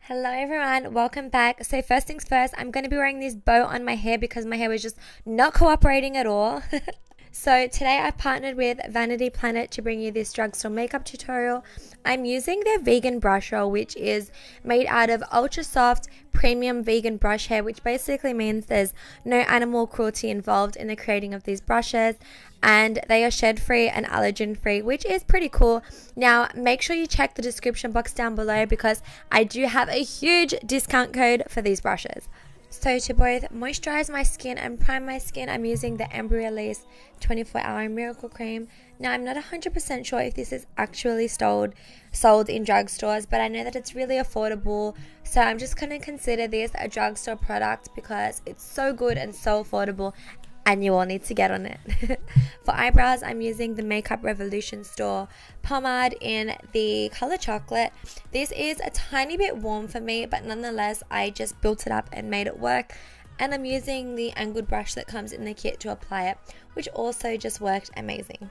Hello everyone, welcome back. So first things first, I'm going to be wearing this bow on my hair because my hair was just not cooperating at all. So today I've partnered with Vanity Planet to bring you this drugstore makeup tutorial. I'm using their vegan brush roll, which is made out of ultra soft premium vegan brush hair, which basically means there's no animal cruelty involved in the creating of these brushes, and they are shed free and allergen free, which is pretty cool. Now make sure you check the description box down below because I do have a huge discount code for these brushes. So to both moisturize my skin and prime my skin, I'm using the Embryolisse 24-hour miracle cream. Now I'm not 100% sure if this is actually sold in drugstores, but I know that it's really affordable, so I'm just going to consider this a drugstore product because it's so good and so affordable, and you all need to get on it. For eyebrows, I'm using the Makeup Revolution store pomade in the color chocolate. This is a tiny bit warm for me, but nonetheless, I just built it up and made it work. And I'm using the angled brush that comes in the kit to apply it, which also just worked amazing.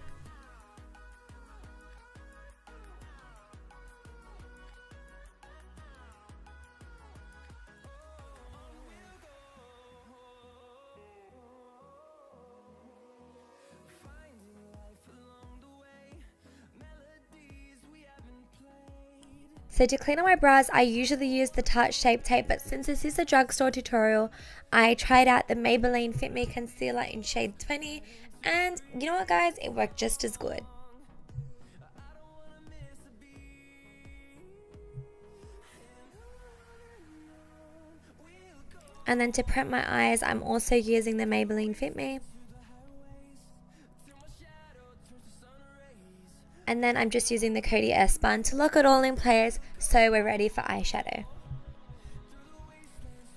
So to clean up my brows, I usually use the Tarte Shape Tape, but since this is a drugstore tutorial, I tried out the Maybelline Fit Me Concealer in shade 20, and you know what guys, it worked just as good. And then to prep my eyes, I'm also using the Maybelline Fit Me. And then I'm just using the Coty S-Bun to lock it all in place, so we're ready for eyeshadow.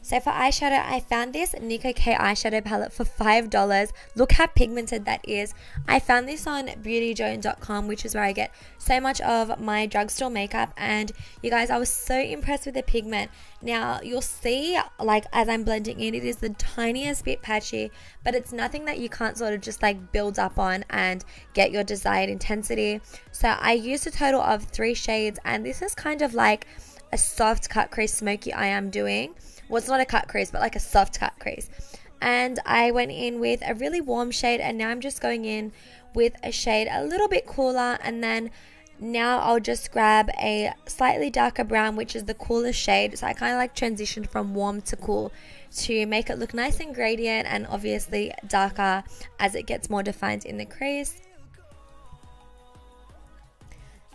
So for eyeshadow, I found this Nico K eyeshadow palette for $5. Look how pigmented that is. I found this on beautyjoan.com, which is where I get so much of my drugstore makeup, and you guys, I was so impressed with the pigment. Now you'll see, like as I'm blending in, it is the tiniest bit patchy, but it's nothing that you can't sort of just like build up on and get your desired intensity. So I used a total of 3 shades, and this is kind of like a soft cut crease smoky eye I'm doing. Well, it's not a cut crease, but like a soft cut crease. And I went in with a really warm shade, and now I'm just going in with a shade a little bit cooler, and then now I'll just grab a slightly darker brown, which is the coolest shade. So I kind of like transitioned from warm to cool to make it look nice and gradient, and obviously darker as it gets more defined in the crease.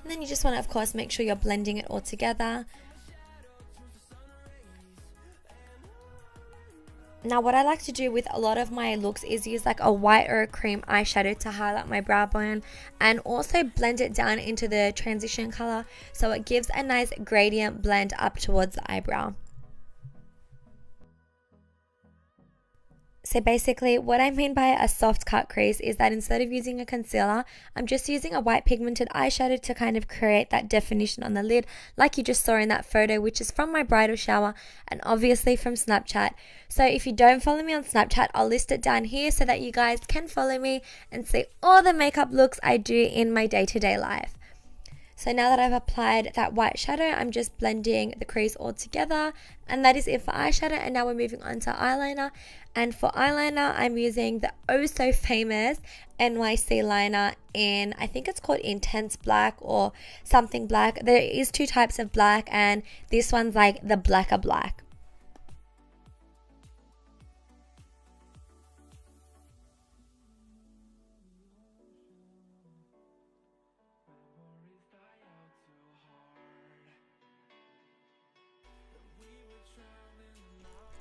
And then you just want to, of course, make sure you're blending it all together. Now what I like to do with a lot of my looks is use like a white or a cream eyeshadow to highlight my brow bone, and also blend it down into the transition color so it gives a nice gradient blend up towards the eyebrow. So basically what I mean by a soft cut crease is that instead of using a concealer, I'm just using a white pigmented eyeshadow to kind of create that definition on the lid, like you just saw in that photo, which is from my bridal shower and obviously from Snapchat. So if you don't follow me on Snapchat, I'll list it down here so that you guys can follow me and see all the makeup looks I do in my day-to-day life. So now that I've applied that white shadow, I'm just blending the crease all together, and that is it for eyeshadow. And now we're moving on to eyeliner, and for eyeliner I'm using the oh so famous NYC liner in, I think it's called Intense Black or something black. There is 2 types of black, and this one's like the blacker black.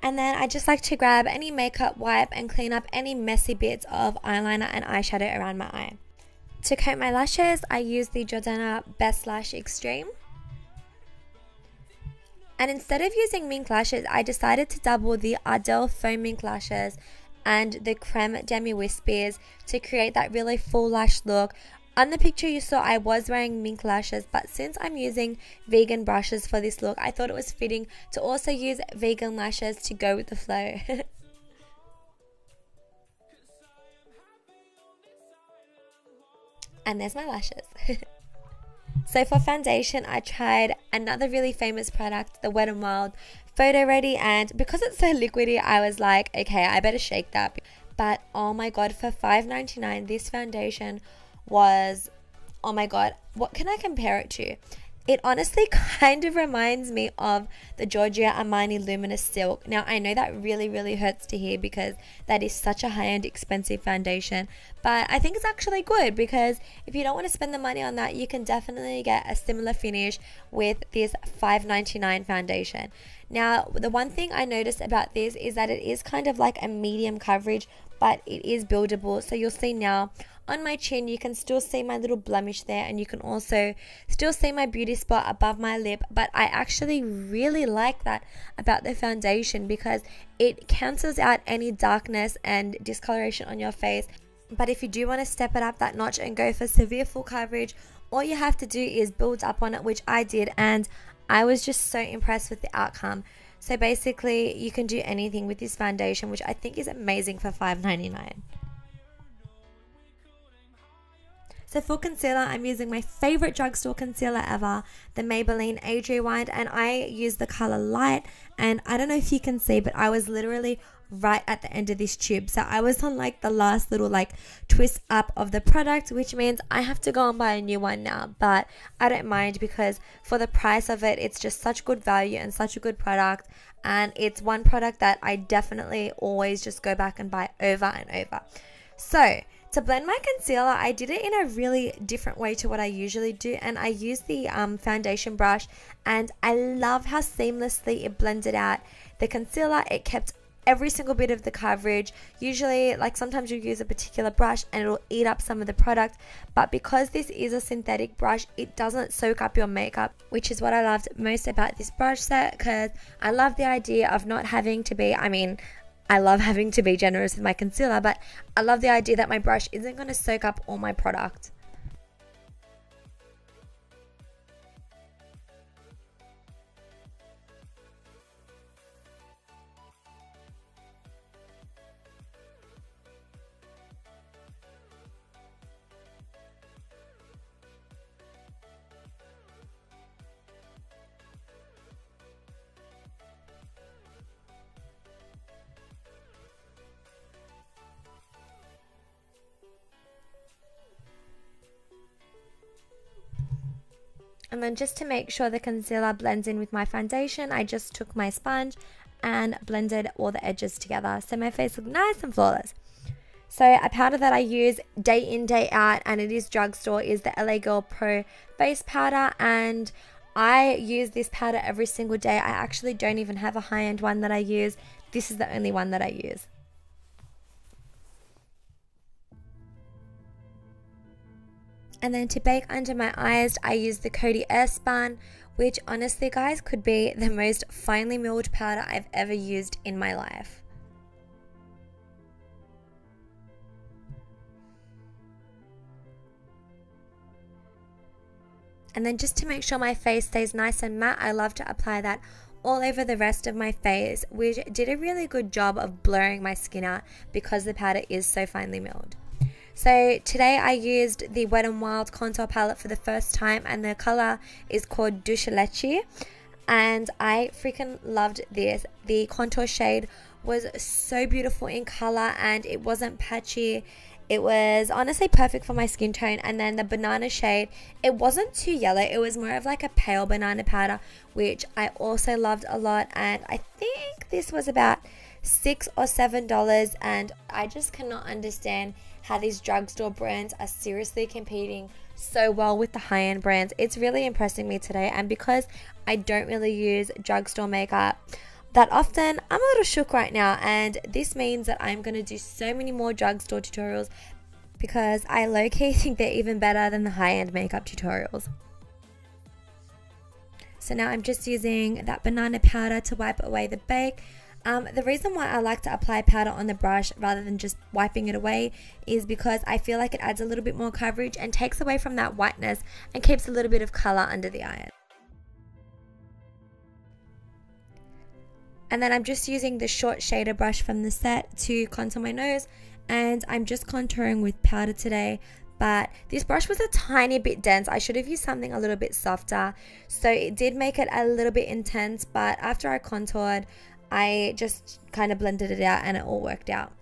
And then I just like to grab any makeup wipe and clean up any messy bits of eyeliner and eyeshadow around my eye. To coat my lashes, I use the Jordana Best Lash Extreme. And instead of using mink lashes, I decided to double the Ardell Foam Mink Lashes and the Creme Demi Wispies to create that really full lash look. On the picture you saw, I was wearing mink lashes, but since I'm using vegan brushes for this look, I thought it was fitting to also use vegan lashes to go with the flow. And there's my lashes. So for foundation, I tried another really famous product, the Wet n Wild Photo Ready, and because it's so liquidy, I was like, okay, I better shake that. But oh my god, for $5.99, this foundation was, oh my god, what can I compare it to? It honestly kind of reminds me of the Giorgio Armani Luminous Silk. Now, I know that really hurts to hear because that is such a high-end expensive foundation, but I think it's actually good because if you don't want to spend the money on that, you can definitely get a similar finish with this $5.99 foundation. Now, the one thing I noticed about this is that it is kind of like a medium coverage, but it is buildable. So you'll see now on my chin, you can still see my little blemish there, and you can also still see my beauty spot above my lip. But I actually really like that about the foundation because it cancels out any darkness and discoloration on your face. But if you do want to step it up that notch and go for severe full coverage, all you have to do is build up on it, which I did, and I was just so impressed with the outcome. So basically, you can do anything with this foundation, which I think is amazing for $5.99. So for concealer, I'm using my favorite drugstore concealer ever, the Maybelline Age Rewind, and I use the color Light. And I don't know if you can see, but I was literally right at the end of this tube. So I was on like the last little like twist up of the product, which means I have to go and buy a new one now. But I don't mind because for the price of it, it's just such good value and such a good product. And it's one product that I definitely always just go back and buy over and over. So to blend my concealer, I did it in a really different way to what I usually do, and I used the foundation brush, and I love how seamlessly it blended out the concealer. It kept every single bit of the coverage. Usually, like sometimes you use a particular brush and it'll eat up some of the product, but because this is a synthetic brush, it doesn't soak up your makeup, which is what I loved most about this brush set, because I love the idea of not having to be, I love having to be generous with my concealer, but I love the idea that my brush isn't going to soak up all my product. And then just to make sure the concealer blends in with my foundation, I just took my sponge and blended all the edges together. So my face looked nice and flawless. So a powder that I use day in, day out, and it is drugstore, is the LA Girl Pro Face Powder. And I use this powder every single day. I actually don't even have a high-end one that I use. This is the only one that I use. And then to bake under my eyes, I use the Coty Airspun, which honestly, guys, could be the most finely milled powder I've ever used in my life. And then just to make sure my face stays nice and matte, I love to apply that all over the rest of my face, which did a really good job of blurring my skin out because the powder is so finely milled. So today I used the Wet n Wild contour palette for the first time, and the color is called Douce Leche, and I freaking loved this. The contour shade was so beautiful in color and it wasn't patchy. It was honestly perfect for my skin tone. And then the banana shade, it wasn't too yellow, it was more of like a pale banana powder, which I also loved a lot, and I think this was about $6 or $7, and I just cannot understand how these drugstore brands are seriously competing so well with the high-end brands. It's really impressing me today, and because I don't really use drugstore makeup that often, I'm a little shook right now, and this means that I'm going to do so many more drugstore tutorials because I low-key think they're even better than the high-end makeup tutorials. So now I'm just using that banana powder to wipe away the bake. The reason why I like to apply powder on the brush rather than just wiping it away is because I feel like it adds a little bit more coverage and takes away from that whiteness and keeps a little bit of color under the eye. And then I'm just using the short shader brush from the set to contour my nose, and I'm just contouring with powder today. but this brush was a tiny bit dense. I should have used something a little bit softer, so it did make it a little bit intense, but after I contoured, I just kind of blended it out and it all worked out.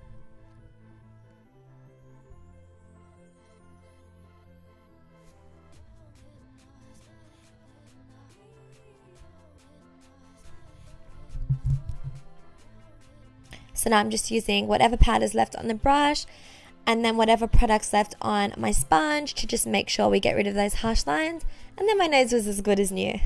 So now I'm just using whatever powder's left on the brush and then whatever products left on my sponge to just make sure we get rid of those harsh lines. And then my nose was as good as new.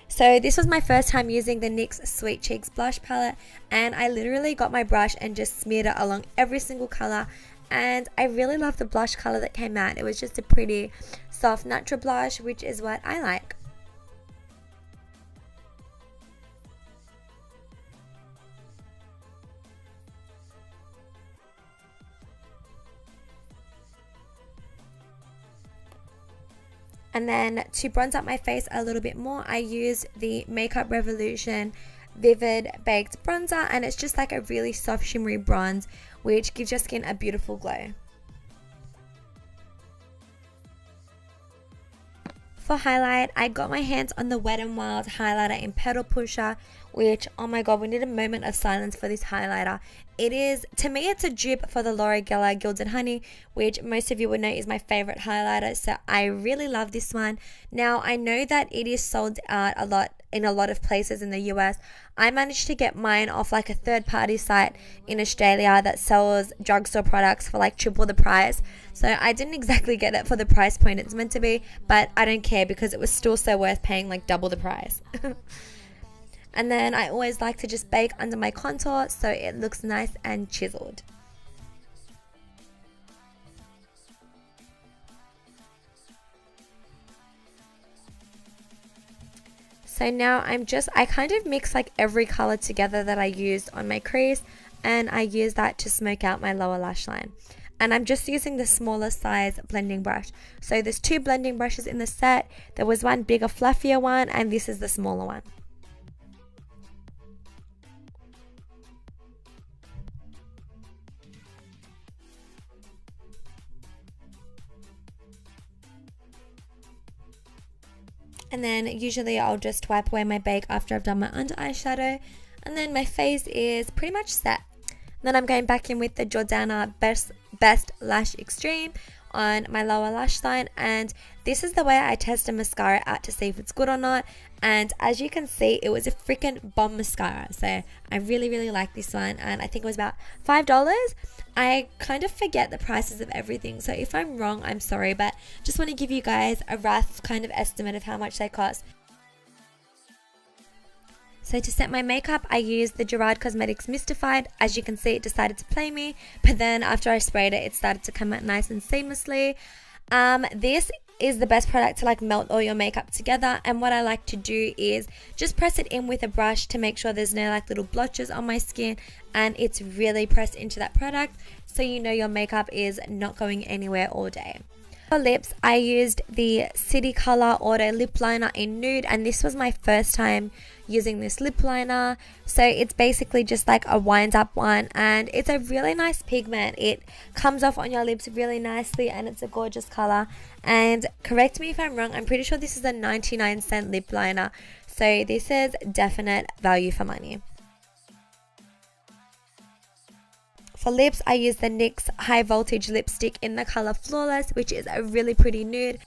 So this was my first time using the NYX Sweet Cheeks blush palette, and I literally got my brush and just smeared it along every single color, and I really love the blush color that came out. It was just a pretty soft natural blush, which is what I like. And then to bronze up my face a little bit more, I used the Makeup Revolution Vivid Baked Bronzer, and it's just like a really soft shimmery bronze which gives your skin a beautiful glow. For highlight, I got my hands on the Wet n Wild highlighter in Petal Pusher, which, oh my god, we need a moment of silence for this highlighter. It is, to me, it's a dupe for the Laura Geller Gilded Honey, which most of you would know is my favorite highlighter, so I really love this one. Now, I know that it is sold out a lot in a lot of places in the US. I managed to get mine off like a third-party site in Australia that sells drugstore products for like triple the price. So I didn't exactly get it for the price point it's meant to be, but I don't care because it was still so worth paying like double the price. And then I always like to just bake under my contour so it looks nice and chiseled. So now I kind of mix like every color together that I used on my crease, and I use that to smoke out my lower lash line. And I'm just using the smaller size blending brush. So there's two blending brushes in the set. There was one bigger, fluffier one, and this is the smaller one. And then usually I'll just wipe away my bake after I've done my under eyeshadow, and then my face is pretty much set. Then I'm going back in with the Jordana Best Lash Extreme on my lower lash line, and this is the way I test a mascara out to see if it's good or not. And as you can see, it was a freaking bomb mascara, so I really like this one, and I think it was about $5. I kind of forget the prices of everything, so if I'm wrong, I'm sorry, but just want to give you guys a rough kind of estimate of how much they cost. So to set my makeup, I used the Gerard Cosmetics Mystified. As you can see, it decided to play me, but then after I sprayed it, it started to come out nice and seamlessly. This is the best product to like melt all your makeup together, and what I like to do is just press it in with a brush to make sure there's no like little blotches on my skin, and it's really pressed into that product so you know your makeup is not going anywhere all day. For lips, I used the City Color Auto Lip Liner in Nude, and this was my first time using this lip liner. So it's basically just like a wind up one, and it's a really nice pigment. It comes off on your lips really nicely, and it's a gorgeous color. And correct me if I'm wrong, I'm pretty sure this is a 99-cent lip liner, so this is definite value for money. For lips, I use the NYX High Voltage Lipstick in the color Flawless, which is a really pretty nude.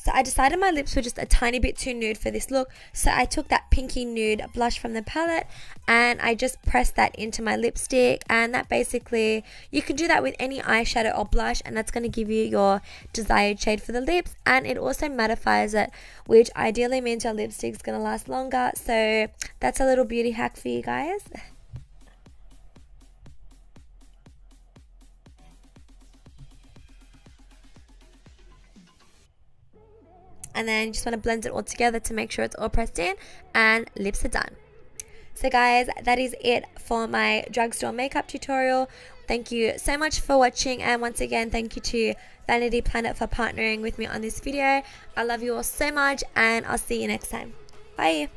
So I decided my lips were just a tiny bit too nude for this look, so I took that pinky nude blush from the palette and I just pressed that into my lipstick, and that basically, you can do that with any eyeshadow or blush, and that's going to give you your desired shade for the lips, and it also mattifies it, which ideally means your lipstick's going to last longer. So that's a little beauty hack for you guys. And then you just want to blend it all together to make sure it's all pressed in, and lips are done. So guys, that is it for my drugstore makeup tutorial. Thank you so much for watching, and once again, thank you to Vanity Planet for partnering with me on this video. I love you all so much, and I'll see you next time. Bye.